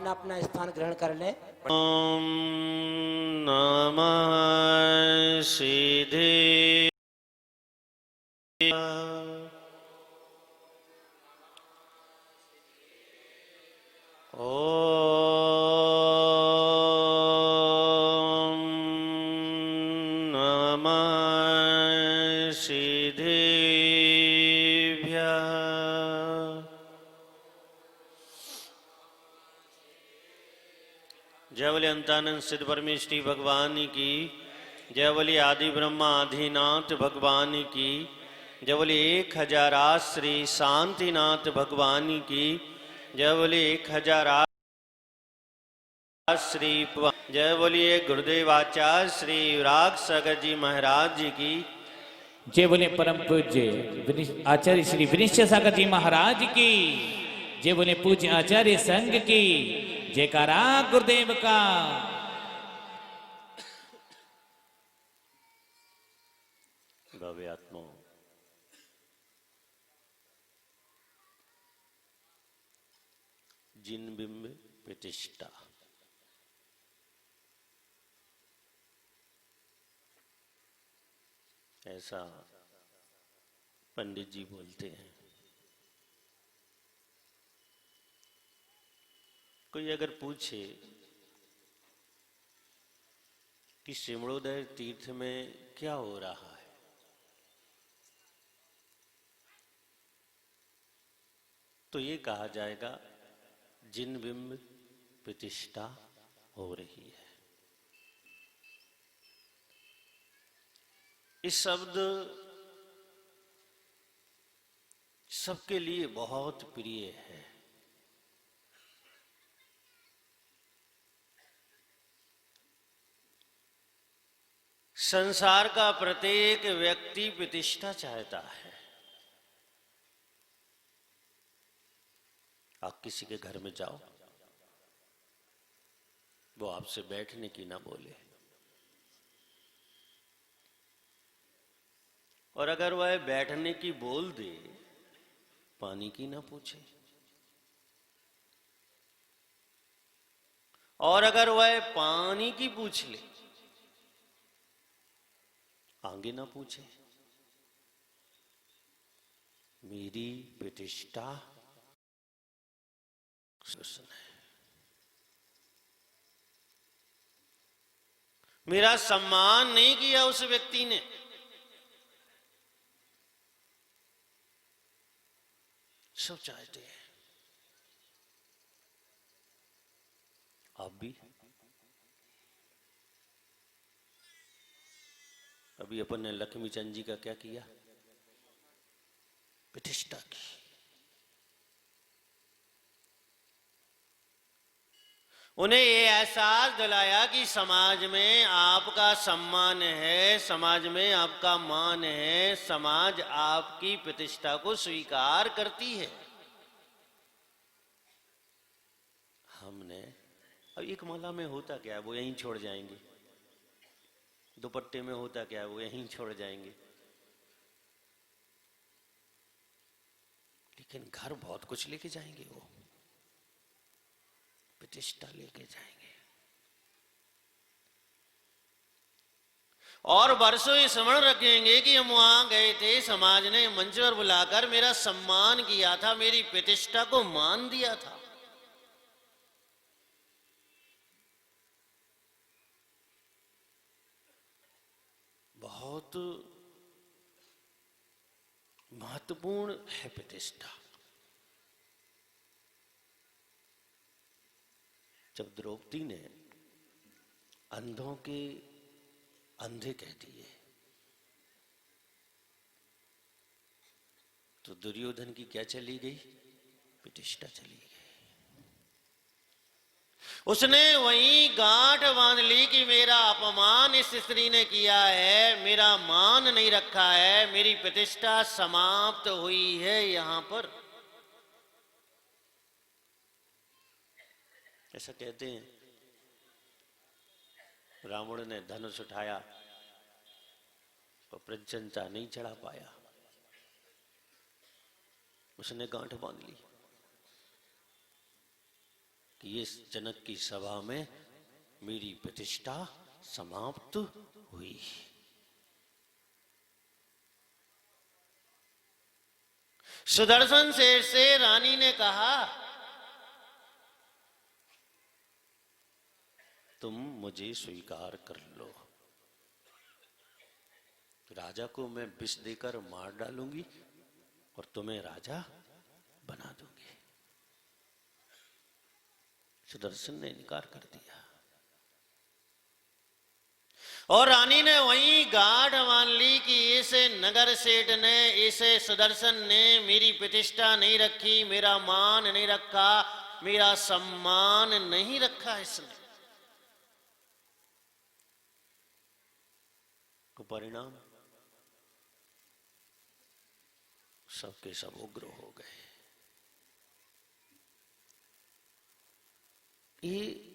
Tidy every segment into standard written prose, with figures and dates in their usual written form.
अपना अपना स्थान ग्रहण कर लें। ओम नमः सिद्धि ओम नमः सिद्धिभ्यः। जय बोले अंतानंद सिद्ध परमेश्वरी भगवान की। जय बोले आदि ब्रह्मा आदिनाथ भगवान की। जय बोले 1000 श्री शांतिनाथ भगवान की। जय बोले 1000 श्री। जय बोलिए गुरुदेवाचार्य श्री विराग सागर जी महाराज जी की। जय बोले परम पूज्य आचार्य श्री विनिश्चय सागर जी महाराज की। जय बोले पूज्य आचार्य संघ की। जयकारा गुरुदेव का। भव्य आत्मा जिन बिंब प्रतिष्ठा, ऐसा पंडित जी बोलते हैं। कोई अगर पूछे कि सिमड़ोदय तीर्थ में क्या हो रहा है, तो ये कहा जाएगा जिन बिंब प्रतिष्ठा हो रही है। इस शब्द सबके लिए बहुत प्रिय है। संसार का प्रत्येक व्यक्ति प्रतिष्ठा चाहता है। आप किसी के घर में जाओ, वो आपसे बैठने की ना बोले, और अगर वह बैठने की बोल दे, पानी की ना पूछे, और अगर वह पानी की पूछ ले, आगे ना पूछे। मेरी प्रतिष्ठा है, मेरा सम्मान नहीं किया उस व्यक्ति ने, सब चाहते हैं। आप भी अभी अपन ने लक्ष्मी चंद जी का क्या किया, प्रतिष्ठा की। उन्हें ये एहसास दिलाया कि समाज में आपका सम्मान है, समाज में आपका मान है, समाज आपकी प्रतिष्ठा को स्वीकार करती है। हमने अब एक माला में होता क्या है, वो यहीं छोड़ जाएंगे। दुपट्टे में होता क्या है, वो यहीं छोड़ जाएंगे। लेकिन घर बहुत कुछ लेके जाएंगे, वो प्रतिष्ठा लेके जाएंगे। और वर्षों ये स्मरण रखेंगे कि हम वहां गए थे, समाज ने मंच पर बुलाकर मेरा सम्मान किया था, मेरी प्रतिष्ठा को मान दिया था। बहुत महत्वपूर्ण है प्रतिष्ठा। जब द्रौपदी ने अंधों के अंधे कह दिए, तो दुर्योधन की क्या चली गई, प्रतिष्ठा चली गई। उसने वही गांठ बांध ली कि मेरा अपमान इस स्त्री ने किया है, मेरा मान नहीं रखा है, मेरी प्रतिष्ठा समाप्त हुई है यहां पर। ऐसा कहते हैं, रावण ने धनुष उठाया और प्रत्यंता नहीं चढ़ा पाया, उसने गांठ बांध ली। कि इस जनक की सभा में मेरी प्रतिष्ठा समाप्त हुई। सुदर्शन शेर से रानी ने कहा, तुम मुझे स्वीकार कर लो, राजा को मैं विष देकर मार डालूंगी और तुम्हें राजा बना दूंगी। सुदर्शन ने इनकार कर दिया और रानी ने वहीं गाढ़ मान ली कि इस नगर सेठ ने, इस सुदर्शन ने मेरी प्रतिष्ठा नहीं रखी, मेरा मान नहीं रखा, मेरा सम्मान नहीं रखा। इसने तो परिणाम सबके सब उग्र हो गए। ये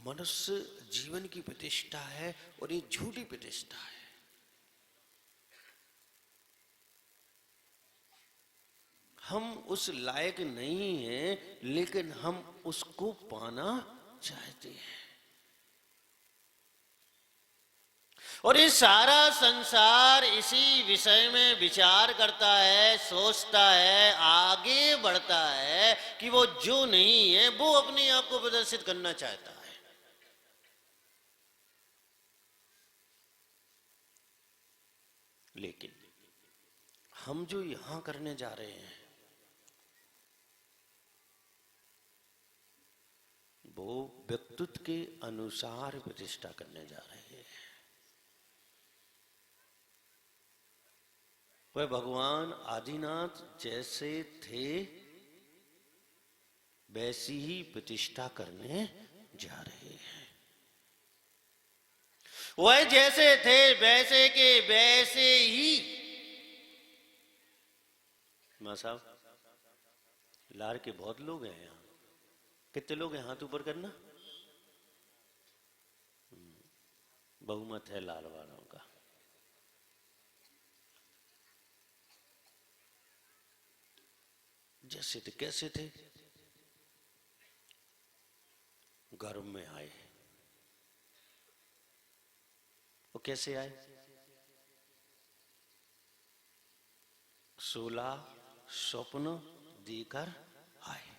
मनुष्य जीवन की प्रतिष्ठा है और ये झूठी प्रतिष्ठा है। हम उस लायक नहीं हैं, लेकिन हम उसको पाना चाहते हैं। और ये सारा संसार इसी विषय में विचार करता है, सोचता है, आगे बढ़ता है कि वो जो नहीं है वो अपने आप को प्रदर्शित करना चाहता है। लेकिन हम जो यहां करने जा रहे हैं वो व्यक्तित्व के अनुसार प्रतिष्ठा करने जा रहे हैं। वह भगवान आदिनाथ जैसे थे वैसी ही प्रतिष्ठा करने जा रहे हैं। वह जैसे थे वैसे के वैसे ही। मां साहब, लार के बहुत लोग हैं यहाँ। कितने लोग हैं? हाथ ऊपर करना। बहुमत है लाल वालों का। जैसे थे कैसे थे? गर्भ में आए। वो कैसे आए? 16 स्वप्न देकर आए।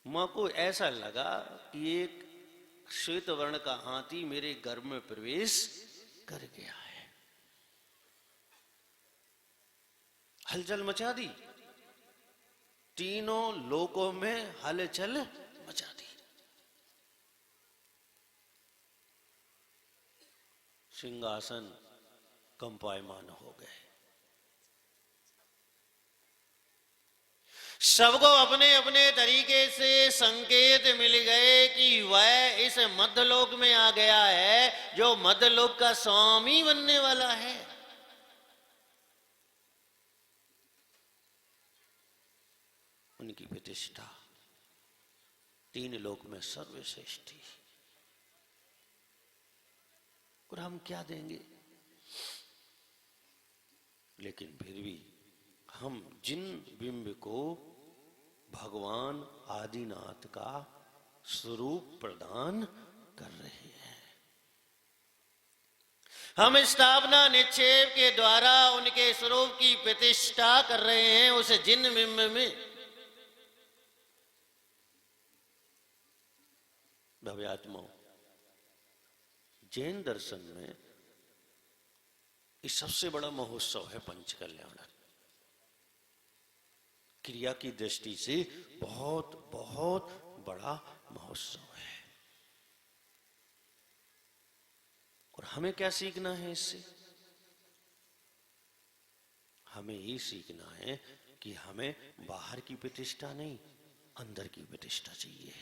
मां को ऐसा लगा कि एक श्वेत वर्ण का हाथी मेरे गर्भ में प्रवेश कर गया है। हलचल मचा दी, तीनों लोकों में हलचल मचा दी। सिंहासन कंपायमान हो गए। सबको अपने अपने तरीके से संकेत मिल गए कि वह इस मध्यलोक में आ गया है जो मध्यलोक का स्वामी बनने वाला है। उनकी प्रतिष्ठा 3 लोक में सर्वश्रेष्ठ थी। और हम क्या देंगे? लेकिन फिर भी हम जिन बिंब को भगवान आदिनाथ का स्वरूप प्रदान कर रहे हैं, हम स्थापना निक्षेप के द्वारा उनके स्वरूप की प्रतिष्ठा कर रहे हैं। उस जिन बिंब में भव्यात्माओं, जैन दर्शन में इस सबसे बड़ा महोत्सव है पंचकल्याण। क्रिया की दृष्टि से बहुत बहुत बड़ा महोत्सव है। और हमें क्या सीखना है इससे? हमें ये सीखना है कि हमें बाहर की प्रतिष्ठा नहीं, अंदर की प्रतिष्ठा चाहिए।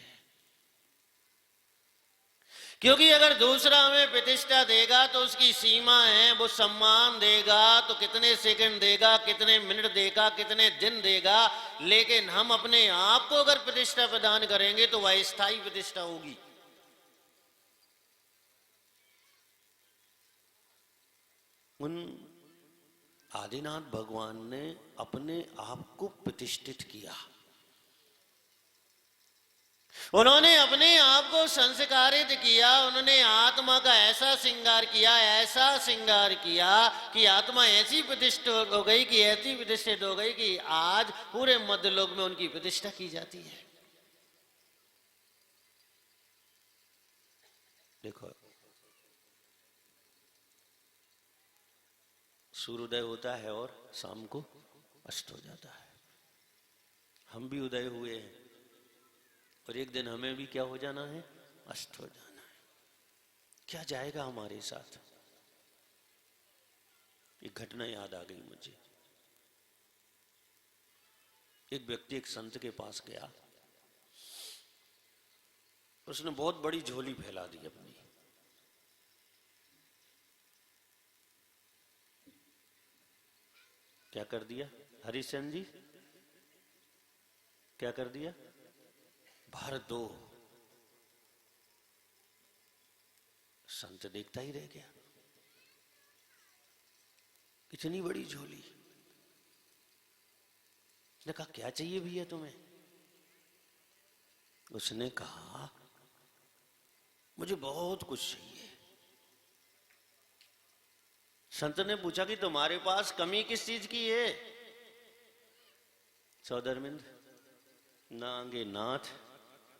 क्योंकि अगर दूसरा हमें प्रतिष्ठा देगा तो उसकी सीमा है। वो सम्मान देगा तो कितने सेकंड देगा, कितने मिनट देगा, कितने दिन देगा। लेकिन हम अपने आप को अगर प्रतिष्ठा प्रदान करेंगे तो वह स्थायी प्रतिष्ठा होगी। उन आदिनाथ भगवान ने अपने आप को प्रतिष्ठित किया। उन्होंने अपने आप को संस्कारित किया, उन्होंने आत्मा का ऐसा श्रृंगार किया, ऐसा श्रृंगार किया कि आत्मा ऐसी प्रतिष्ठित हो गई, कि ऐसी प्रतिष्ठित हो गई कि आज पूरे मध्यलोक में उनकी प्रतिष्ठा की जाती है। देखो, सूर्योदय होता है और शाम को अस्त हो जाता है। हम भी उदय हुए हैं और एक दिन हमें भी क्या हो जाना है, अस्त हो जाना है। क्या जाएगा हमारे साथ? एक घटना याद आ गई मुझे। एक व्यक्ति एक संत के पास गया, उसने बहुत बड़ी झोली फैला दी अपनी। क्या कर दिया हरिश्चंद्र जी? क्या कर दिया? भर दो। संत देखता ही रह गया, कितनी बड़ी झोली। उसने कहा, क्या चाहिए भैया तुम्हें? उसने कहा, मुझे बहुत कुछ चाहिए। संत ने पूछा कि तुम्हारे पास कमी किस चीज की है? सौदरमिंद, न आगे नाथ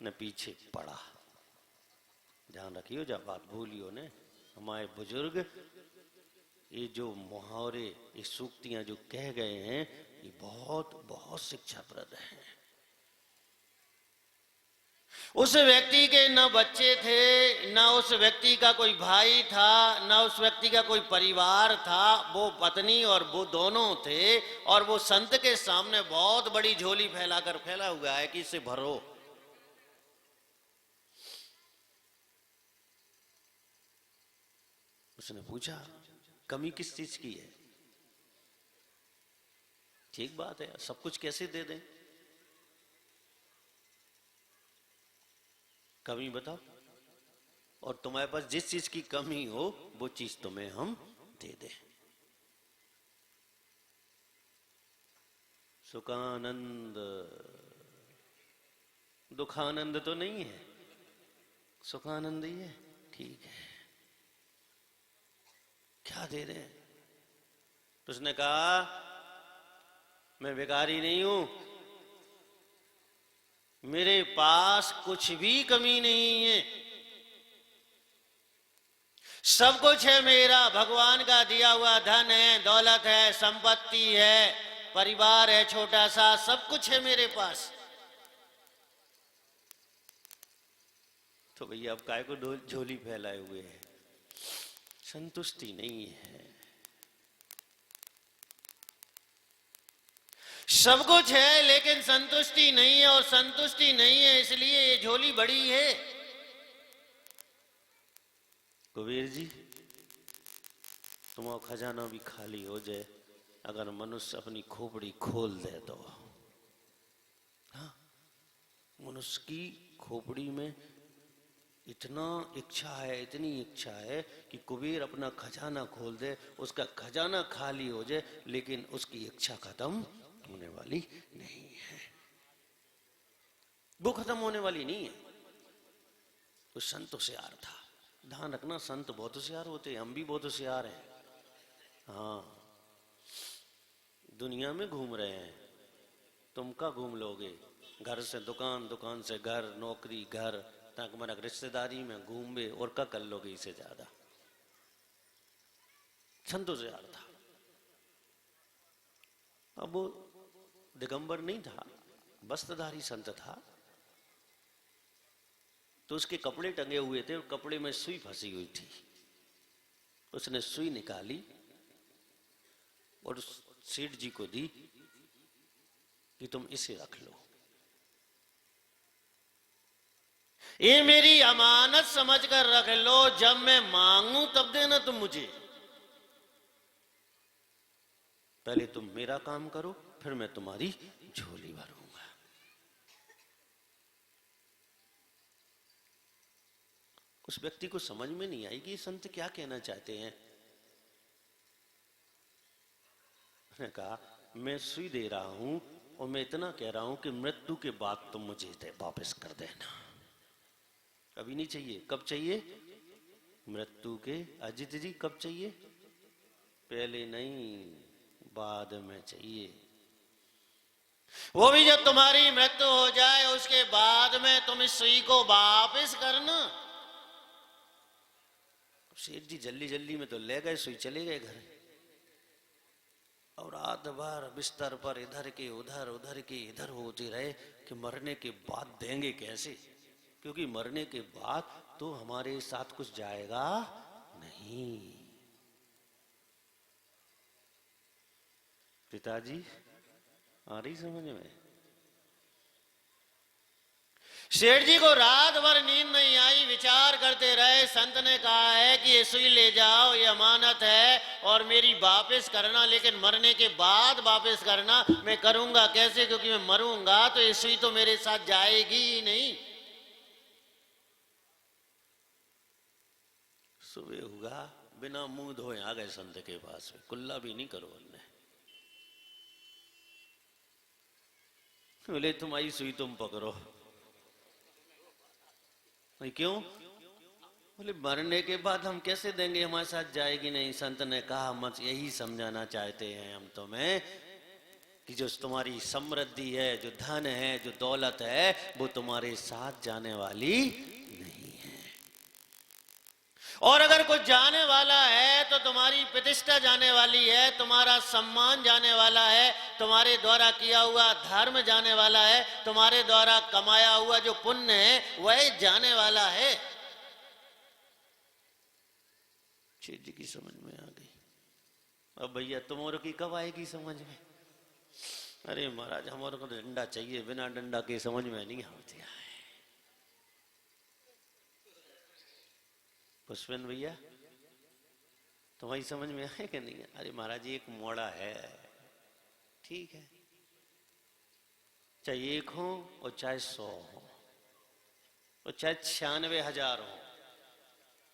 न पीछे पड़ा। ध्यान रखियो, जब बात भूलियो ने। हमारे बुजुर्ग ये जो मुहावरे, ये सूक्तियां जो कह गए हैं, ये बहुत बहुत शिक्षाप्रद हैं। उस व्यक्ति के न बच्चे थे, न उस व्यक्ति का कोई भाई था, न उस व्यक्ति का कोई परिवार था। वो पत्नी और वो दोनों थे, और वो संत के सामने बहुत बड़ी झोली फैला हुआ है कि इसे भरो। उसने पूछा, कमी किस चीज की है? ठीक बात है, सब कुछ कैसे दे दें? कमी बताओ, और तुम्हारे पास जिस चीज की कमी हो वो चीज तुम्हें हम दे दें। सुखानंद, दुखानंद तो नहीं है, सुखानंद ही है। ठीक है, क्या दे रहे हैं? तो उसने कहा, मैं भिखारी नहीं हूं, मेरे पास कुछ भी कमी नहीं है, सब कुछ है मेरा। भगवान का दिया हुआ धन है, दौलत है, संपत्ति है, परिवार है छोटा सा, सब कुछ है मेरे पास। तो भैया अब काय को झोली फैलाए हुए है? संतुष्टि नहीं है। सब कुछ है लेकिन संतुष्टि नहीं है, और संतुष्टि नहीं है इसलिए ये झोली बड़ी है। कुबेर जी, तुम्हारा खजाना भी खाली हो जाए अगर मनुष्य अपनी खोपड़ी खोल दे तो। हाँ, मनुष्य की खोपड़ी में इतना इच्छा है, इतनी इच्छा है कि कुबेर अपना खजाना खोल दे, उसका खजाना खाली हो जाए, लेकिन उसकी इच्छा खत्म होने वाली नहीं है। वो खत्म होने वाली नहीं है। तो संत होशियार था। ध्यान रखना, संत बहुत होशियार होते हैं, हम भी बहुत होशियार हैं। हाँ, दुनिया में घूम रहे हैं, तुम का घूम लोगे? घर से दुकान, दुकान से घर, नौकरी घर, तक मन रिश्तेदारी में घूमे, और क्या कर लोगे इससे ज्यादा? संत होशियार था। अब वो दिगंबर नहीं था, वस्त्रधारी संत था। तो उसके कपड़े टंगे हुए थे और कपड़े में सुई फंसी हुई थी। उसने सुई निकाली और सेठ जी को दी कि तुम इसे रख लो, ये मेरी अमानत समझकर रख लो, जब मैं मांगू तब देना तुम मुझे। पहले तुम मेरा काम करो, फिर मैं तुम्हारी झोली भरूंगा। उस व्यक्ति को समझ में नहीं आई कि संत क्या कहना चाहते हैं। उसने कहा, मैं सुई दे रहा हूं और मैं इतना कह रहा हूं कि मृत्यु के बाद तुम मुझे वापस कर देना। अभी नहीं चाहिए, कब चाहिए? मृत्यु के। अजित जी कब चाहिए? पहले नहीं, बाद में चाहिए। वो भी जब तुम्हारी मृत्यु हो जाए उसके बाद में तुम इस सुई को वापस करना। सेठ जी जल्दी जल्दी में तो ले गए, सुई चले गए घर, और रात भर बिस्तर पर इधर के उधर उधर के इधर होते रहे कि मरने के बाद देंगे कैसे, क्योंकि मरने के बाद तो हमारे साथ कुछ जाएगा नहीं। पिताजी आ रही समझ में? शेठ जी को रात भर नींद नहीं आई, विचार करते रहे। संत ने कहा है कि ये सुई ले जाओ, ये अमानत है और मेरी वापस करना, लेकिन मरने के बाद वापस करना। मैं करूंगा कैसे, क्योंकि मैं मरूंगा तो ये सुई तो मेरे साथ जाएगी ही नहीं। सुबह हुआ, बिना मुंह धोए आ गए संत के पास में, कुल्ला भी नहीं करो उनने। बोले तुम्हारी सुई तुम पकड़ो। क्यों? बोले मरने के बाद हम कैसे देंगे, हमारे साथ जाएगी नहीं। संत ने कहा मत, यही समझाना चाहते हैं हम तुम्हें कि जो तुम्हारी समृद्धि है, जो धन है, जो दौलत है, वो तुम्हारे साथ जाने वाली नहीं है। और अगर कुछ जाने वाला है तो तुम्हारी प्रतिष्ठा जाने वाली है, तुम्हारा सम्मान जाने वाला है, तुम्हारे द्वारा किया हुआ धर्म जाने वाला है, तुम्हारे द्वारा कमाया हुआ जो पुण्य है वह जाने वाला है। शेठ जी की समझ में आ गई। अब भैया तुम्हारे की कब आएगी समझ में? अरे महाराज हमारे को डंडा चाहिए, बिना डंडा के समझ में नहीं आती है। पुष्पन भैया तुम्हारी समझ में आए कि नहीं? अरे महाराज एक मोड़ा है, ठीक है, चाहे 1 हो और चाहे 100 हो और चाहे 96,000 हो,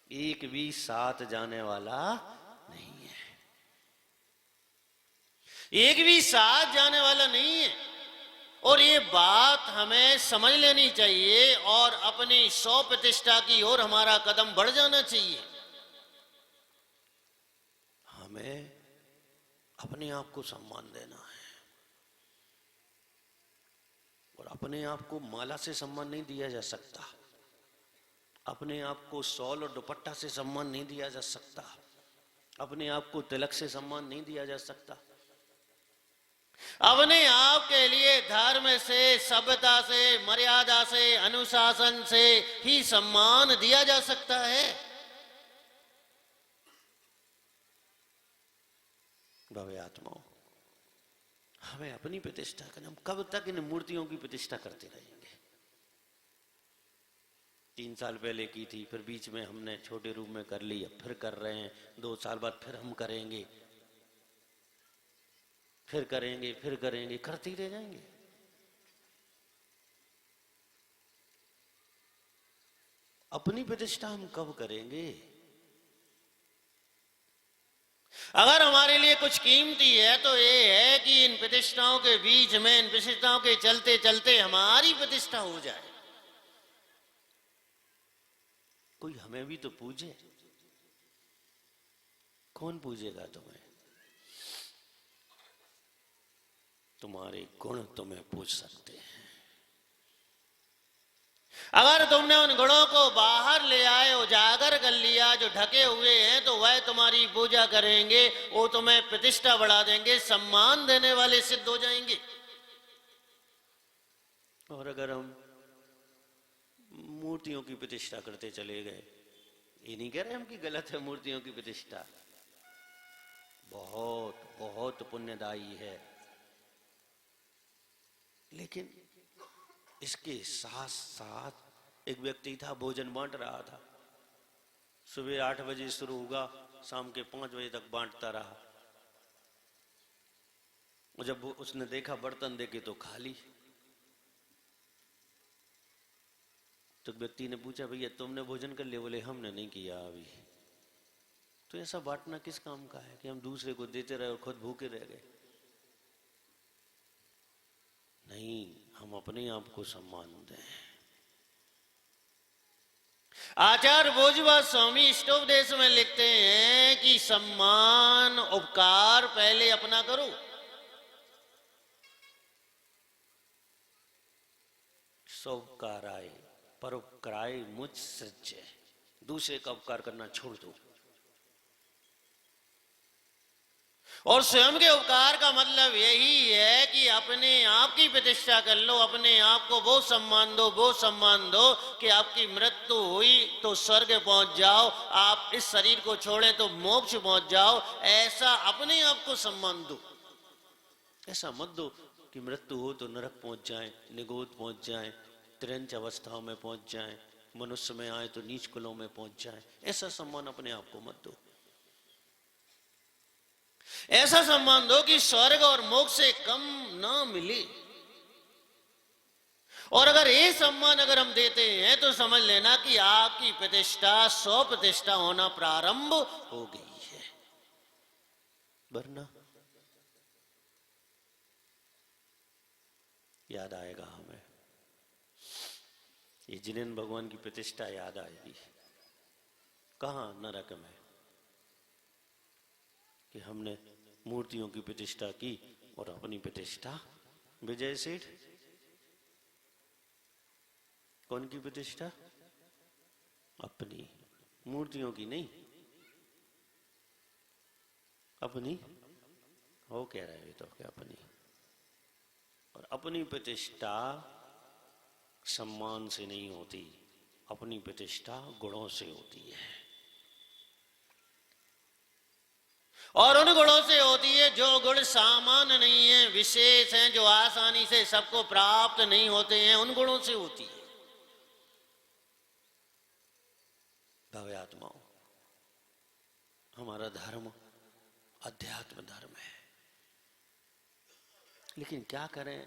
एक भी साथ जाने वाला नहीं है। एक भी साथ जाने वाला नहीं है। और ये बात हमें समझ लेनी चाहिए और अपनी 100 प्रतिष्ठा की ओर हमारा कदम बढ़ जाना चाहिए। हमें अपने आप को सम्मान देना है, और अपने आप को माला से सम्मान नहीं दिया जा सकता, अपने आप को शॉल और दुपट्टा से सम्मान नहीं दिया जा सकता, अपने आप को तिलक से सम्मान नहीं दिया जा सकता। अपने आप के लिए धर्म से, सभ्यता से, मर्यादा से, अनुशासन से ही सम्मान दिया जा सकता है। भव्य आत्माओं, हमें अपनी प्रतिष्ठा करना। हम कब तक इन मूर्तियों की प्रतिष्ठा करते रहेंगे? 3 साल पहले की थी, फिर बीच में हमने छोटे रूप में कर ली, अब फिर कर रहे हैं, 2 साल बाद फिर हम करेंगे, फिर करेंगे, फिर करेंगे, करते ही रह जाएंगे। अपनी प्रतिष्ठा हम कब करेंगे? अगर हमारे लिए कुछ कीमती है तो ये है कि इन प्रतिष्ठाओं के बीच में, इन प्रतिष्ठाओं के चलते चलते हमारी प्रतिष्ठा हो जाए। कोई हमें भी तो पूजे। कौन पूजेगा तुम्हें? तुम्हारे गुण तुम्हें पूछ सकते हैं। अगर तुमने उन गुणों को बाहर ले आए, उजागर कर लिया, जो ढके हुए हैं, तो वह तुम्हारी पूजा करेंगे, वो तुम्हें प्रतिष्ठा बढ़ा देंगे, सम्मान देने वाले सिद्ध हो जाएंगे। और अगर हम मूर्तियों की प्रतिष्ठा करते चले गए, ये नहीं कह रहे हम कि गलत है मूर्तियों की प्रतिष्ठा, बहुत बहुत पुण्यदायी है, लेकिन इसके साथ साथ एक व्यक्ति था, भोजन बांट रहा था। सुबह 8 बजे शुरू हुआ, शाम के 5 बजे तक बांटता रहा। और जब उसने देखा बर्तन देखे तो खाली, तो व्यक्ति ने पूछा भैया तुमने भोजन कर लिया? बोले हमने नहीं किया अभी। तो ऐसा बांटना किस काम का है कि हम दूसरे को देते रहे और खुद भूखे रह गए? नहीं, हम अपने आप को सम्मान दें। आचार्य भोजबा स्वामी इष्टोपदेश में लिखते हैं कि सम्मान उपकार पहले अपना करो। सौपकाराय परोपकाराय मुझ सृज्य, दूसरे का उपकार करना छोड़ दो। और स्वयं के उपकार का मतलब यही है कि अपने आप की प्रतिष्ठा कर लो, अपने आप को वो सम्मान दो, वो सम्मान दो कि आपकी मृत्यु हुई तो स्वर्ग पहुंच जाओ, आप इस शरीर को छोड़ें तो मोक्ष पहुंच जाओ। ऐसा अपने आप को सम्मान दो। ऐसा मत दो कि मृत्यु हो तो नरक पहुंच जाए, निगोद पहुंच जाए, त्रिंच अवस्थाओं में पहुंच जाए, मनुष्य में आए तो नीच कुलों में पहुंच जाए। ऐसा सम्मान अपने आप को मत दो। ऐसा सम्मान दो कि स्वर्ग और मोक्ष से कम ना मिले। और अगर ये सम्मान अगर हम देते हैं तो समझ लेना कि आपकी प्रतिष्ठा 100% होना प्रारंभ हो गई है। वरना याद आएगा हमें, ये जिनेन भगवान की प्रतिष्ठा याद आएगी। कहां? नरक में। कि हमने मूर्तियों की प्रतिष्ठा की और अपनी प्रतिष्ठा। विजय सेठ, कौन की प्रतिष्ठा? अपनी, मूर्तियों की नहीं, अपनी। हो कह रहे हो तो क्या अपनी? और अपनी प्रतिष्ठा सम्मान से नहीं होती, अपनी प्रतिष्ठा गुणों से होती है। और उन गुणों से होती है जो गुण सामान्य नहीं है, विशेष हैं, जो आसानी से सबको प्राप्त नहीं होते हैं, उन गुणों से होती है। भव्यात्माओं, हमारा धर्म अध्यात्म धर्म है, लेकिन क्या करें,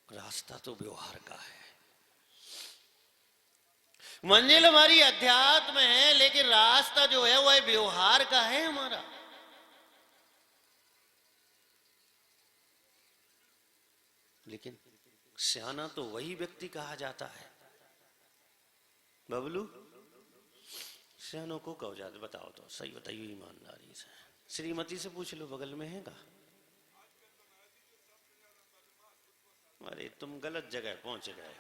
रास्ता तो व्यवहार का है। मंजिल हमारी अध्यात्म है, लेकिन रास्ता जो है वह व्यवहार का है हमारा। लेकिन सियाना तो वही व्यक्ति कहा जाता है। बबलू, सियानों को कहो जाते? बताओ तो सही, बताइए ईमानदारी से। श्रीमती से पूछ लो, बगल में है का? अरे तुम गलत जगह पहुंच गए,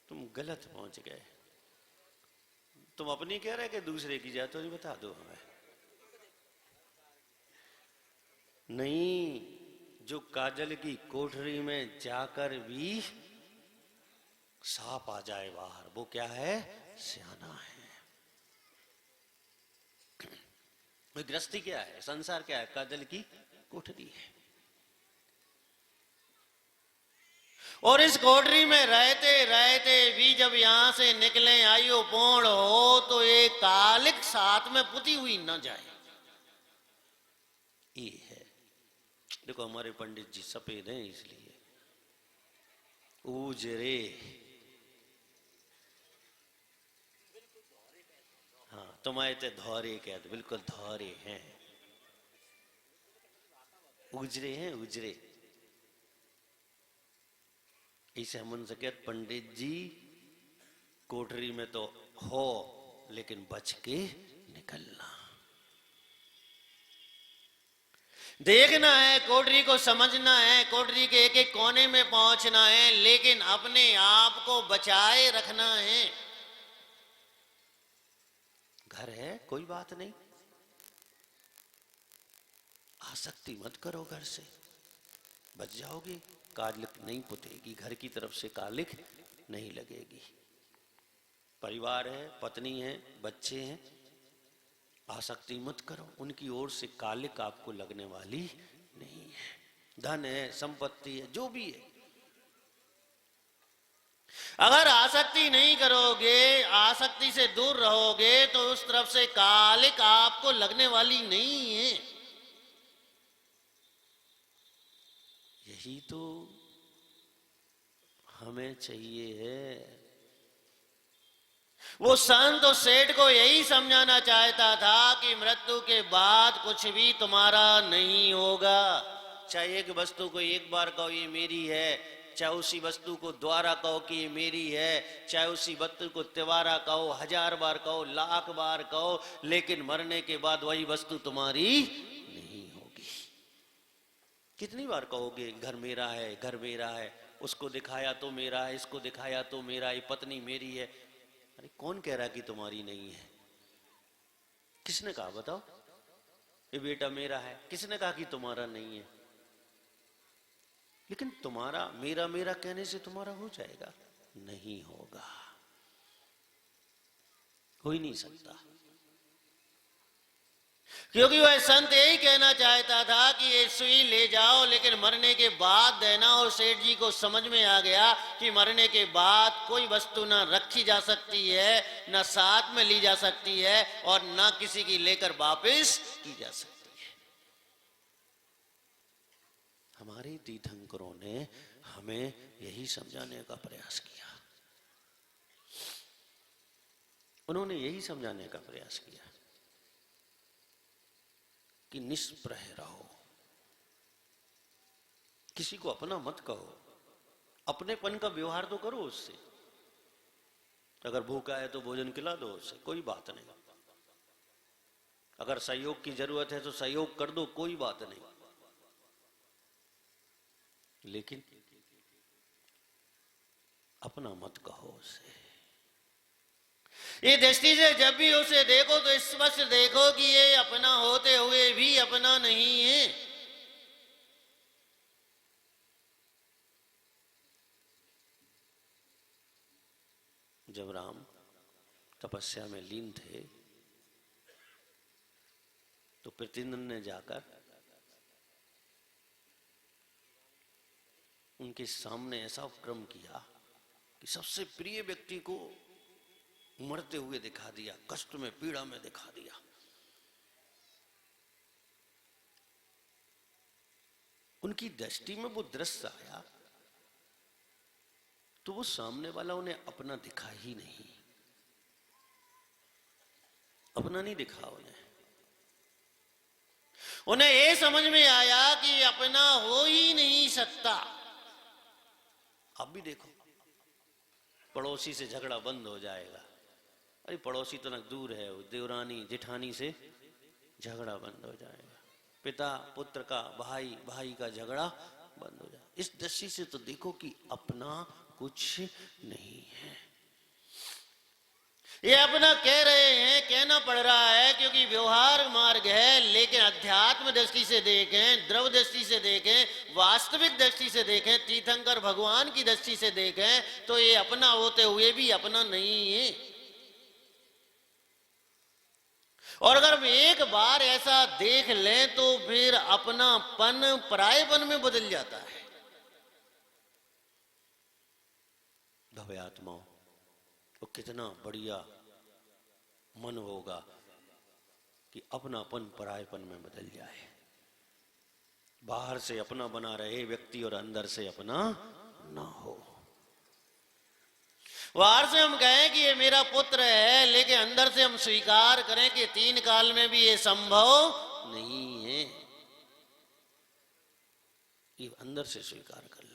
तुम गलत पहुंच गए। तुम अपनी कह रहे कि दूसरे की जाए? तो नहीं, बता दो हमें। नहीं, जो काजल की कोठरी में जाकर भी सांप आ जाए बाहर, वो क्या है? सियाना है। गृहस्थी क्या है? संसार क्या है? काजल की कोठरी है। और इस कोठरी में रहते रहते भी जब यहां से निकले, आयु पूर्ण हो, तो एक कालिक साथ में पुती हुई न जाए। ये है। देखो हमारे पंडित जी सफेद हैं, इसलिए उजरे। हाँ, तुम्हारे तो धौरे कहते, बिल्कुल धौरे हैं, उजरे हैं, उजरे। इसे हम उनसे कहते, पंडित जी कोठरी में तो हो, लेकिन बच के निकलना। देखना है, कोठरी को समझना है, कोठरी के एक एक कोने में पहुंचना है, लेकिन अपने आप को बचाए रखना है। घर है, कोई बात नहीं, आसक्ति मत करो घर से, बच जाओगे। कालिक नहीं पुतेगी, घर की तरफ से कालिक नहीं लगेगी। परिवार है, पत्नी है, बच्चे हैं, आसक्ति मत करो, उनकी ओर से कालिक आपको लगने वाली नहीं है। धन है, संपत्ति है, जो भी है, अगर आसक्ति नहीं करोगे, आसक्ति से दूर रहोगे, तो उस तरफ से कालिक आपको लगने वाली नहीं है। यही तो हमें चाहिए है। वो संत और सेठ को यही समझाना चाहता था कि मृत्यु के बाद कुछ भी तुम्हारा नहीं होगा। चाहे एक वस्तु को एक बार कहो ये मेरी है, चाहे उसी वस्तु को द्वारा कहो कि ये मेरी है, चाहे उसी वस्तु को तिवारा कहो, 1000 बार कहो, 1,00,000 बार कहो, लेकिन मरने के बाद वही वस्तु तुम्हारी नहीं होगी। कितनी बार कहोगे घर मेरा है, घर मेरा है, उसको दिखाया तो मेरा है, इसको दिखाया तो मेरा, ये पत्नी मेरी है। अरे कौन कह रहा कि तुम्हारी नहीं है? किसने कहा बताओ? ये बेटा मेरा है, किसने कहा कि तुम्हारा नहीं है? लेकिन तुम्हारा मेरा मेरा कहने से तुम्हारा हो जाएगा? नहीं होगा, हो ही नहीं सकता। क्योंकि वह संत यही कहना चाहता था कि ये सुई ले जाओ, लेकिन मरने के बाद देना। और सेठ जी को समझ में आ गया कि मरने के बाद कोई वस्तु ना रखी जा सकती है, ना साथ में ली जा सकती है, और ना किसी की लेकर वापस की जा सकती है। हमारे तीर्थंकरों ने हमें यही समझाने का प्रयास किया, उन्होंने यही समझाने का प्रयास किया कि निष्प्रह रहो, किसी को अपना मत कहो, अपनेपन का व्यवहार तो करो उससे। अगर भूखा है तो भोजन खिला दो उससे, कोई बात नहीं। अगर सहयोग की जरूरत है तो सहयोग कर दो, कोई बात नहीं। लेकिन अपना मत कहो उससे। ये दृष्टि से जब भी उसे देखो तो स्पष्ट देखो कि ये अपना होते हुए भी अपना नहीं है। जब राम तपस्या में लीन थे तो प्रतिनंदन ने जाकर उनके सामने ऐसा उपक्रम किया कि सबसे प्रिय व्यक्ति को मरते हुए दिखा दिया, कष्ट में, पीड़ा में दिखा दिया। उनकी दृष्टि में वो दृश्य आया तो वो सामने वाला उन्हें अपना दिखा ही नहीं, अपना नहीं दिखा उन्हें ये समझ में आया कि अपना हो ही नहीं सकता। आप भी देखो, पड़ोसी से झगड़ा बंद हो जाएगा। अरे पड़ोसी तो न दूर है, देवरानी जेठानी से झगड़ा बंद हो जाएगा। पिता पुत्र का, भाई भाई का झगड़ा बंद हो जाएगा। इस दृष्टि से तो देखो कि अपना कुछ नहीं है। ये अपना कह रहे हैं, कहना पड़ रहा है क्योंकि व्यवहार मार्ग है, लेकिन अध्यात्म दृष्टि से देखें, द्रव दृष्टि से देखें, वास्तविक दृष्टि से देखें, तीर्थंकर भगवान की दृष्टि से देखें तो ये अपना होते हुए भी अपना नहीं है। और अगर हम एक बार ऐसा देख लें तो फिर अपनापन परायेपन में बदल जाता है। भव्य आत्माओं, तो कितना बढ़िया मन होगा कि अपनापन परायेपन में बदल जाए। बाहर से अपना बना रहे व्यक्ति और अंदर से अपना ना हो। बाहर से हम कहें कि ये मेरा पुत्र है, लेकिन अंदर से हम स्वीकार करें कि 3 काल में भी ये संभव नहीं है। ये अंदर से स्वीकार कर ले।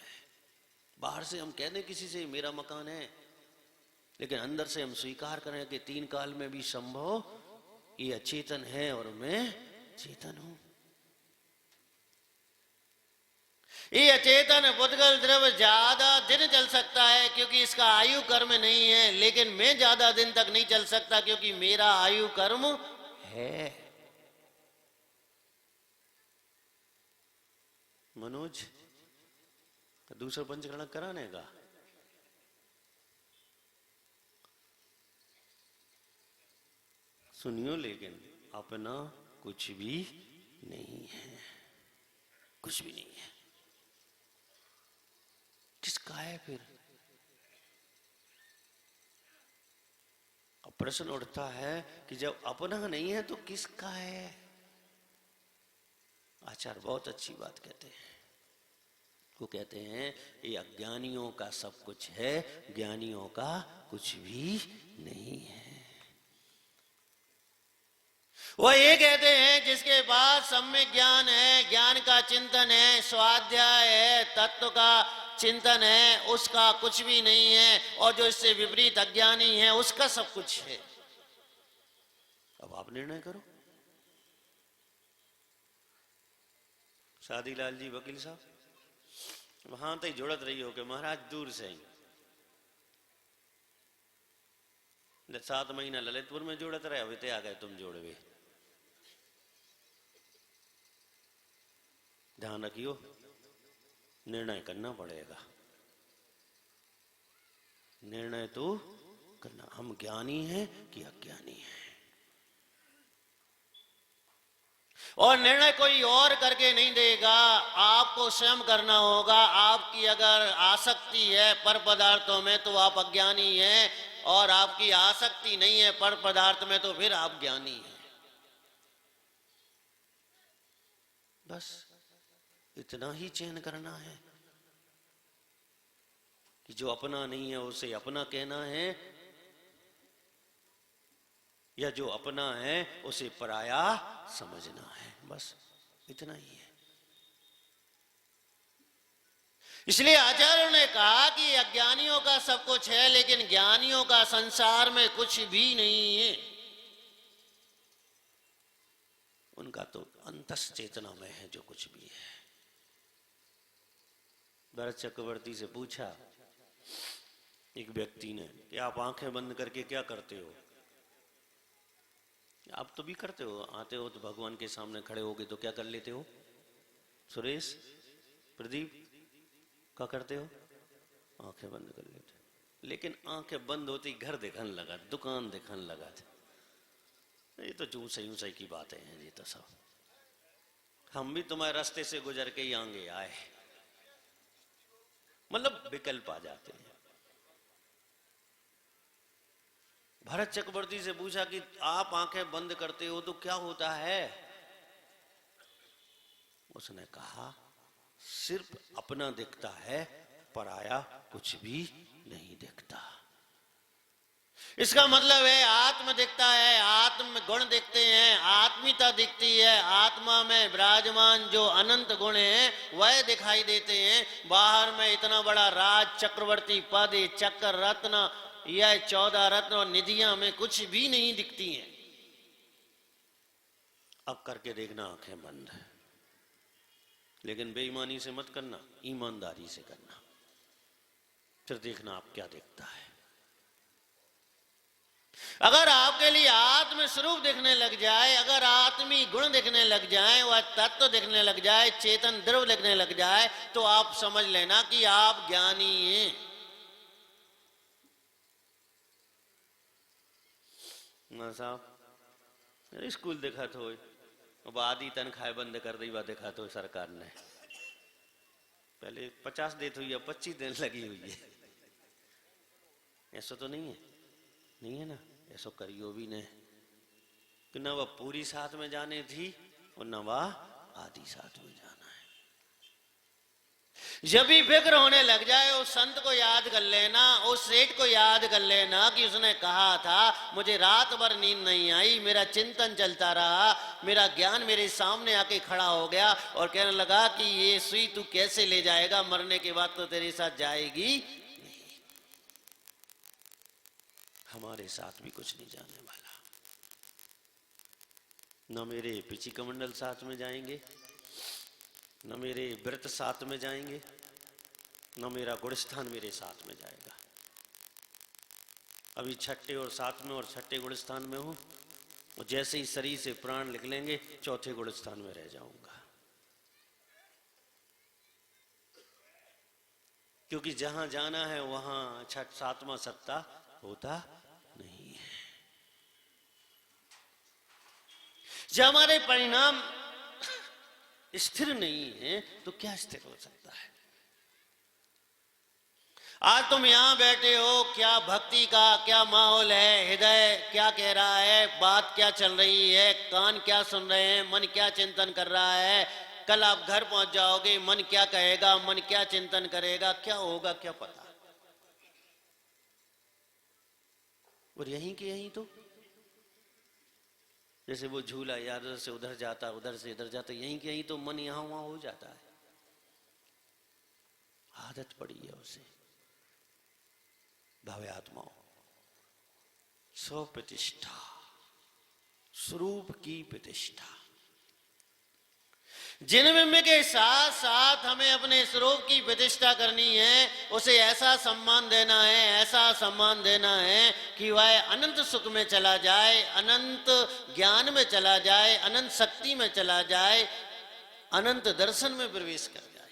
बाहर से हम कह दें किसी से मेरा मकान है, लेकिन अंदर से हम स्वीकार करें कि 3 काल में भी संभव, ये अचेतन है और मैं चेतन हूं। ये अचेतन पुद्गल द्रव ज्यादा दिन चल सकता है क्योंकि इसका आयु कर्म नहीं है, लेकिन मैं ज्यादा दिन तक नहीं चल सकता क्योंकि मेरा आयु कर्म है। मनोज, दूसरा पंचकरण कराने का सुनियो, लेकिन अपना कुछ भी नहीं है, कुछ भी नहीं है। किसका है फिर? अब प्रश्न उठता है कि जब अपना नहीं है तो किसका है? आचार्य बहुत अच्छी बात कहते हैं। वो कहते हैं ये अज्ञानियों का सब कुछ है, ज्ञानियों का कुछ भी नहीं है। वो ये कहते हैं जिसके पास सम्यक ज्ञान है, ज्ञान का चिंतन है, स्वाध्याय है, तत्व का चिंतन है, उसका कुछ भी नहीं है, और जो इससे विपरीत अज्ञानी है उसका सब कुछ है। अब आप निर्णय करो। शादीलाल जी वकील साहब वहां तक जुड़त रही हो कि महाराज दूर से ही 7 महीना ललितपुर में जुड़त रहे, अभी आ गए तुम जोड़वे। ध्यान रखियो, निर्णय करना पड़ेगा। निर्णय तो करना, हम ज्ञानी हैं कि अज्ञानी हैं। और निर्णय कोई और करके नहीं देगा, आपको स्वयं करना होगा। आपकी अगर आसक्ति है पर पदार्थों में तो आप अज्ञानी हैं, और आपकी आसक्ति नहीं है पर पदार्थ में तो फिर आप ज्ञानी हैं। बस इतना ही चयन करना है कि जो अपना नहीं है उसे अपना कहना है, या जो अपना है उसे पराया समझना है। बस इतना ही है। इसलिए आचार्यों ने कहा कि अज्ञानियों का सब कुछ है, लेकिन ज्ञानियों का संसार में कुछ भी नहीं है। उनका तो अंतस चेतना में है जो कुछ भी है। भरत चक्रवर्ती से पूछा एक व्यक्ति ने कि आप आंखें बंद करके क्या करते हो? आप तो भी करते हो, आते हो तो भगवान के सामने खड़े होगे तो क्या कर लेते हो? सुरेश, प्रदीप, क्या करते हो? आंखें बंद कर लेते। लेकिन आंखें बंद होती घर देखने लगा, दुकान देखने लगा। ये तो ऊंचाई की बातें हैं। ये तो सब हम भी तुम्हारे रास्ते से गुजर के ही आगे आए, मतलब विकल्प आ जाते हैं। भरत चक्रवर्ती से पूछा कि आप आंखें बंद करते हो तो क्या होता है? उसने कहा सिर्फ अपना दिखता है, पराया कुछ भी नहीं दिखता। इसका मतलब है आत्म दिखता है, आत्म गुण दिखते हैं, आत्मीयता दिखती है, आत्मा में विराजमान जो अनंत गुण हैं वह दिखाई देते हैं। बाहर में इतना बड़ा राज, चक्रवर्ती पद, चक्र, रत्न, यह 14 रत्न और निधियां में कुछ भी नहीं दिखती हैं। अब करके देखना आंखें बंद, लेकिन बेईमानी से मत करना, ईमानदारी से करना। फिर देखना आप क्या दिखता है। अगर आपके लिए आत्म स्वरूप दिखने लग जाए, अगर आत्मी गुण दिखने लग जाए, वह तत्व दिखने लग जाए, चेतन द्रव्य दिखने लग जाए, तो आप समझ लेना कि आप ज्ञानी हैं। ना साहब स्कूल देखा तो अब आधी तनख्वाह बंद कर दी, वह देखा तो सरकार ने पहले 50 देते हुई, अब 25 देने लगी हुई है। ऐसा तो नहीं है, नहीं है ना? ऐसा करियो भी नहीं कि न वह पूरी साथ में जाने थी और न वह आधी साथ में जाना है। जब भी फिक्र होने लग जाए उस संत को याद कर लेना, उस सेठ को याद कर लेना कि उसने कहा था मुझे रात भर नींद नहीं आई, मेरा चिंतन चलता रहा, मेरा ज्ञान मेरे सामने आके खड़ा हो गया और कहने लगा कि ये सुई तू कैसे ले जाएगा, मरने के बाद तो तेरे साथ जाएगी नहीं। हमारे साथ भी कुछ नहीं जाने वाला, न मेरे पिची कमंडल साथ में जाएंगे, न मेरे व्रत साथ में जाएंगे, न मेरा गुणस्थान मेरे साथ में जाएगा। अभी छठे और सातवें और छठे गुणस्थान में हूं, और जैसे ही शरीर से प्राण निकलेंगे चौथे गुणस्थान में रह जाऊंगा। क्योंकि जहां जाना है वहां छठ सातवां सत्ता होता नहीं है। जब हमारे परिणाम स्थिर नहीं है तो क्या स्थिर हो सकता है? आज तुम यहां बैठे हो, क्या भक्ति का क्या माहौल है, हृदय क्या कह रहा है, बात क्या चल रही है, कान क्या सुन रहे हैं, मन क्या चिंतन कर रहा है। कल आप घर पहुंच जाओगे, मन क्या कहेगा, मन क्या चिंतन करेगा, क्या होगा क्या पता। और यहीं के यहीं तो जैसे वो झूला यार उधर से उधर जाता, उधर से इधर जाता, यहीं के यहीं तो मन यहाँ वहां हो जाता है, आदत पड़ी है उसे। भव्य आत्माओं, स्व प्रतिष्ठा, स्वरूप की प्रतिष्ठा, जिनबिंब के साथ साथ हमें अपने स्वरूप की प्रतिष्ठा करनी है, उसे ऐसा सम्मान देना है, ऐसा सम्मान देना है कि वह अनंत सुख में चला जाए, अनंत ज्ञान में चला जाए, अनंत शक्ति में चला जाए, अनंत दर्शन में प्रवेश कर जाए।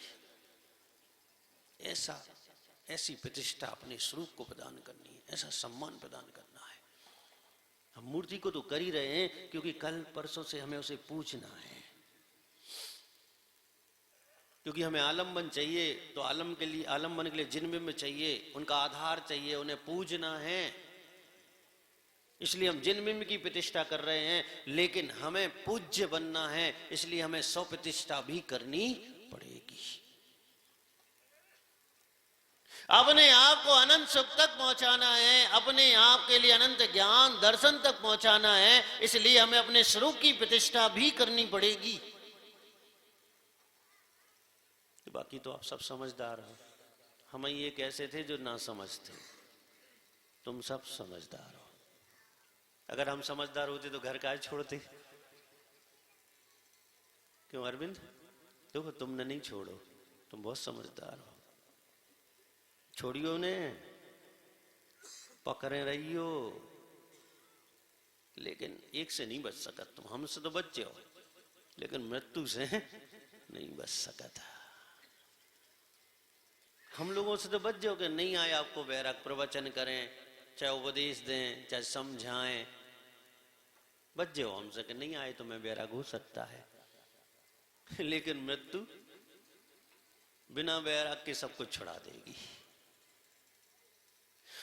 ऐसी प्रतिष्ठा अपने स्वरूप को प्रदान करनी है, ऐसा सम्मान प्रदान करना है। हम मूर्ति को तो कर ही रहे हैं, क्योंकि कल परसों से हमें उसे पूजना है, क्योंकि हमें आलम्बन चाहिए। तो आलम्बन के लिए जिनबिंब चाहिए, उनका आधार चाहिए, उन्हें पूजना है। इसलिए हम जिनबिंब की प्रतिष्ठा कर रहे हैं, लेकिन हमें पूज्य बनना है, इसलिए हमें स्व प्रतिष्ठा भी करनी पड़ेगी। अपने आप को अनंत सुख तक पहुंचाना है, अपने आप के लिए अनंत ज्ञान दर्शन तक पहुंचाना है, इसलिए हमें अपने स्वरूप की प्रतिष्ठा भी करनी पड़ेगी। बाकी तो आप सब समझदार हो, हम ही एक ऐसे थे जो ना समझते, तुम सब समझदार हो। अगर हम समझदार होते तो घर का छोड़ते क्यों अरविंद? देखो तुमने नहीं छोड़ो, तुम बहुत समझदार हो, छोड़ियो ने, पकड़े रहियो, लेकिन एक से नहीं बच सका तुम। हमसे तो बच जाओ, लेकिन मृत्यु से नहीं बच सका था। हम लोगों से तो बच जाओ कि नहीं आए आपको बैराग, प्रवचन करें, चाहे उपदेश दें, चाहे समझाएं, बच जाओ हमसे कि नहीं आए तो मैं बैराग हो सकता है। लेकिन मृत्यु बिना बैराग के सब कुछ छुड़ा देगी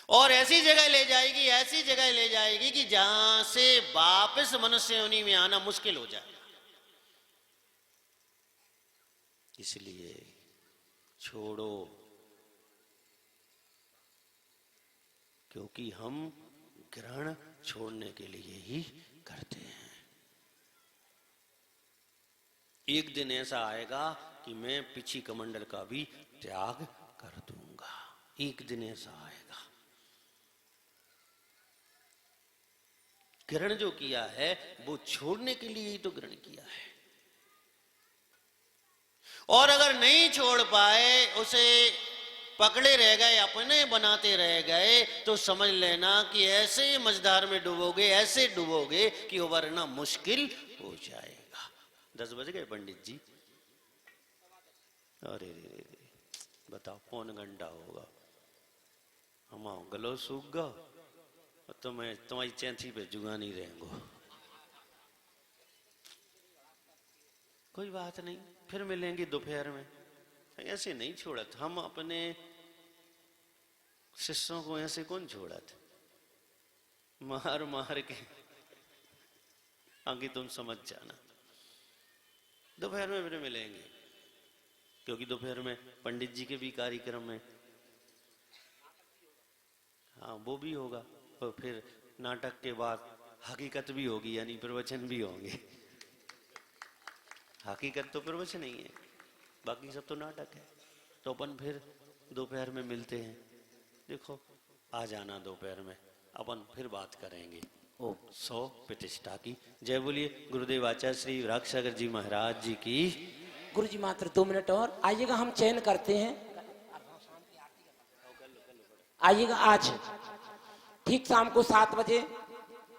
और ऐसी जगह ले जाएगी, ऐसी जगह ले जाएगी कि जहां से वापस मनुष्य योनि में आना मुश्किल हो जाए। इसलिए छोड़ो, क्योंकि हम ग्रहण छोड़ने के लिए ही करते हैं। एक दिन ऐसा आएगा कि मैं पिछी कमंडल का भी त्याग कर दूंगा, एक दिन ऐसा आएगा। ग्रहण जो किया है वो छोड़ने के लिए ही तो ग्रहण किया है, और अगर नहीं छोड़ पाए, उसे पकड़े रह गए, अपने बनाते रह गए, तो समझ लेना कि ऐसे मझधार में डूबोगे, ऐसे डूबोगे कि उबरना मुश्किल हो जाएगा। 10 बज गए पंडित जी? अरे बताओ, कौन घंटा होगा? हम गलो सूख गो, तुम्हारी चैथी पे जुगा नहीं रहेंगो। कोई बात नहीं, फिर मिलेंगे दोपहर में। ऐसे नहीं छोड़त, हम अपने शिष्यों को ऐसे कौन छोड़त, मार मार के। आगे तुम समझ जाना, दोपहर में फिर मिलेंगे, क्योंकि दोपहर में पंडित जी के भी कार्यक्रम है। हाँ वो भी होगा, और फिर नाटक के बाद हकीकत भी होगी, यानी प्रवचन भी होंगे। हकीकत तो प्रवचन नहीं है, बाकी सब तो नाटक है। तो अपन फिर दोपहर में मिलते हैं। देखो आ जाना दोपहर में, अपन फिर बात करेंगे ओ 100 प्रतिष्ठा की। जय बोलिए गुरुदेव आचार्य श्री विरागसागर जी महाराज जी की। गुरु जी मात्र 2 मिनट और आइएगा, हम चयन करते हैं। आइएगा आज ठीक शाम को 7 बजे,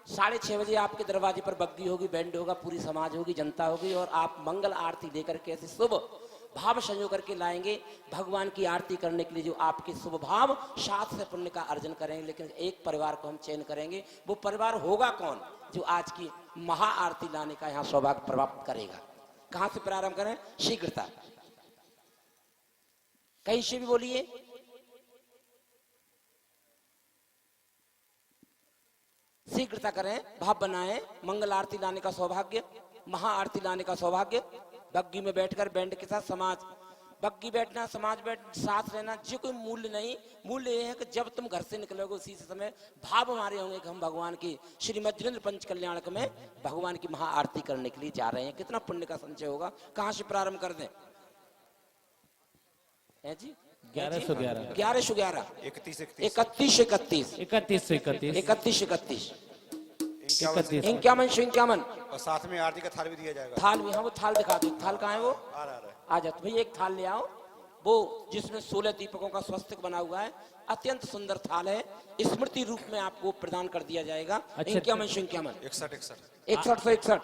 6:30 बजे आपके दरवाजे पर बग्गी होगी, बैंड होगा, पूरी समाज होगी, जनता होगी, और आप मंगल आरती लेकर के ऐसे शुभ भाव संजो करके लाएंगे। भगवान की आरती करने के लिए जो आपके शुभ भाव साथ से पुण्य का अर्जन करेंगे। लेकिन एक परिवार को हम चयन करेंगे, वो परिवार होगा कौन जो आज की महा आरती लाने का यहाँ सौभाग्य प्राप्त करेगा। कहां से प्रारंभ करें? शीघ्रता, कहीं से भी बोलिए। शीघ्रता करें, भाव बनाएं। मंगल आरती लाने का सौभाग्य, महा आरती लाने का सौभाग्य, बग्गी में बैठकर बैंड के साथ समाज बग्गी बैठना, समाज बैठ, साथ रहना, ये कोई मूल्य नहीं। मूल्य ये है कि जब तुम घर से निकलोगे उसी समय भाव हमारे होंगे कि हम भगवान की श्री मध्वेंद्र पंच कल्याणक में भगवान की महाआरती करने के लिए जा रहे हैं। कितना पुण्य का संचय होगा। कहाँ से प्रारंभ कर दें? है जी 1111 1111 31 31 31 31 31 31 51 और साथ में आरती का थाल भी दिया जाएगा। थाल भी, हाँ वो थाल दिखा दो। थाल कहाँ है वो? आ रहा है। आ जाओ भाई, एक थाल ले आओ, वो जिसमें 16 दीपकों का स्वस्तिक बना हुआ है। अत्यंत सुंदर थाल है, स्मृति रूप में आपको प्रदान कर दिया जाएगा। अच्छा, 51 61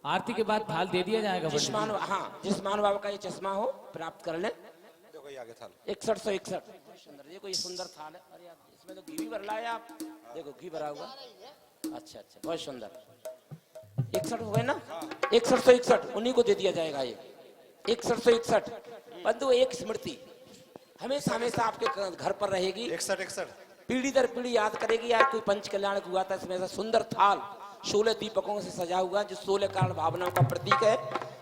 आरती के बाद थाल दे दिया जाएगा। जिस मानव, हाँ जिस मानव बाबा का ये चश्मा हो प्राप्त कर ले। देखो ये आगे थाल 61 सुंदर, देखो ये सुंदर थाल है। अरे यार इसमें तो घी भी भर लाए आप, देखो घी भरा हुआ। अच्छा अच्छा, बहुत सुंदर। 61 हो गए ना? 61 उन्हीं को दे दिया जाएगा ये 61 बंधु। एक स्मृति हमेशा हमेशा आपके घर पर रहेगी, 61 पीढ़ी दर पीढ़ी याद करेगी। यार कोई पंच कल्याण हुआ था, इसमें ऐसा सुंदर थाल 16 दीपकों से सजा हुआ, जो 16 कारण भावनाओं का प्रतीक है।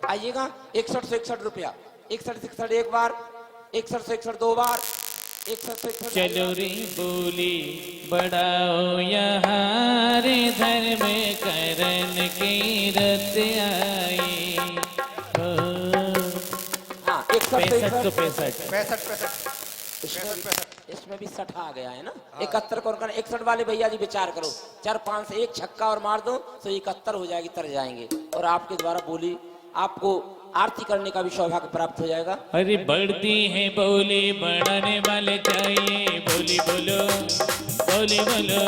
आइएगा 61 रुपया। 61 एक बार, 61 दो बार, 61 चलो रे बोली बढ़ाओ यहाँ रे धर्म करण की रत आई। हाँ 65 इसमें भी 60 आ गया है ना। 71 को 61 वाले भैया जी विचार करो, 4 5 से एक छक्का और मार दो तो 71 हो जाएगी, तर जाएंगे और आपके द्वारा बोली आपको आरती करने का भी सौभाग्य प्राप्त हो जाएगा। अरे बढ़ती है बोली बढ़ाने वाले चाहिए, बोली बोलो बोली बोलो,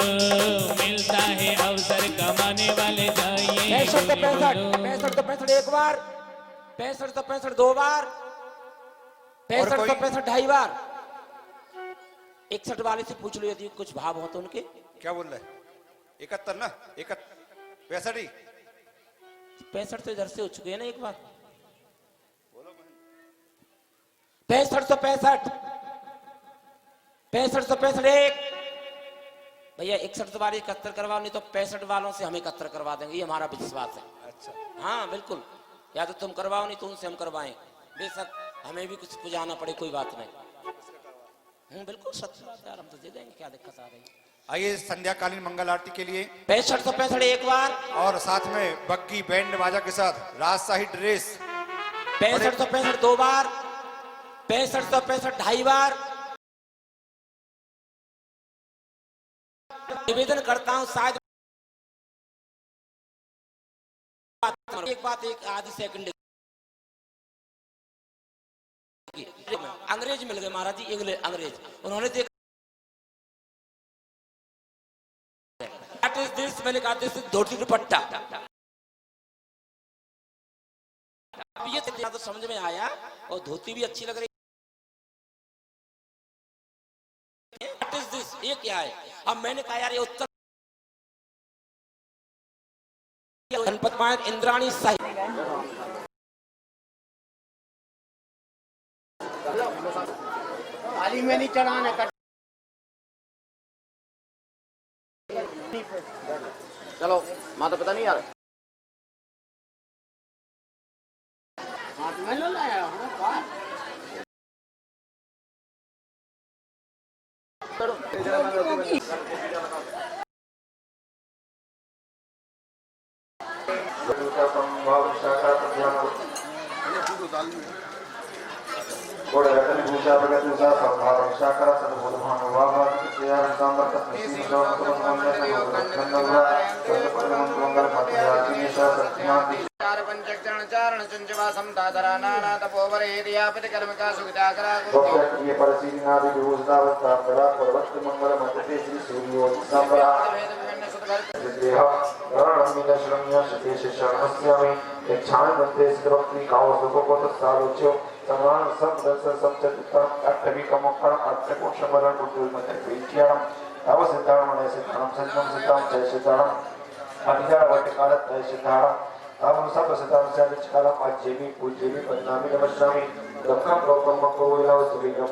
मिलता है अवसर कमाने वाले चाहिए। 65 तो 65 एक बार, 65 तो 65 दो बार, 65 तो 65 ढाई बार। 61 वाले से पूछ लो यदि कुछ भाव हो तो उनके। क्या बोल रहे हैं? 71 ना, 65 65 तो इधर से हो चुके हैं ना एक बार। 65 तो 65 एक भैया। 61 वाले 71 करवाओ, नहीं तो 65 वालों से हम 71 करवा देंगे, ये हमारा विश्वास है। अच्छा हाँ बिल्कुल, या तो तुम करवाओ नहीं तो उनसे हम करवाएं, बेशक हमें भी कुछ पुजाना पड़े कोई बात नहीं। बिल्कुल सच बात है, हम तो दे देंगे, क्या दिक्कत आ रही है। आइए संध्याकालीन मंगल आरती के लिए 65 तो 65 एक बार, और साथ में बग्गी बैंड बाजा के साथ राजशाही ड्रेस। 65 तो 65 दो बार, 65 तो 65 ढाई बार। निवेदन करता हूं, शायद एक बात एक आधी सेकंड की, अंग्रेज मिल गए महाराज जी, अंग्रेज उन्होंने देखा मैंने कहा दिस धोती दुपट्टा। अब ये तो समझ में आया, और धोती भी अच्छी लग रही है। What is this? ये क्या है? अब मैंने कहा यार ये उत्तर गणपत मायक इंद्राणी साहिब थाली में नहीं चढ़ाना, चलो माता पता नहीं यार हाथ में लो लाया चारण चंचवासम दादरा नाना तपोवरे दियापति कर्मका सुविदाकरा ये परिशीलनादि विभूषणावस्था बड़ा पर्वत मंगल मंत्र श्री सूर्यो संभरा देह रणमिन श्रम्य सतेश शरणस्यामि इच्छान बंते स्त्रवक्ति काव सुखोत सारोच्यो समान सब दर्शन सब चतुर्थम अष्टमी कमोक्षण अष्टकोश मरण बुद्धि मंत्र प्रीत्याम तव सिद्धार्थ मन सिद्धार्थ संतम सिद्धार्थ जय सिद्धार्थ अधिकार वर्तकाल जय सिद्धार्थ हम सब सिद्धार्थ से कालम अज्जेमी पूज्यमी पद्मामी नमस्यामि दक्षम गौतम कोविला सुविगम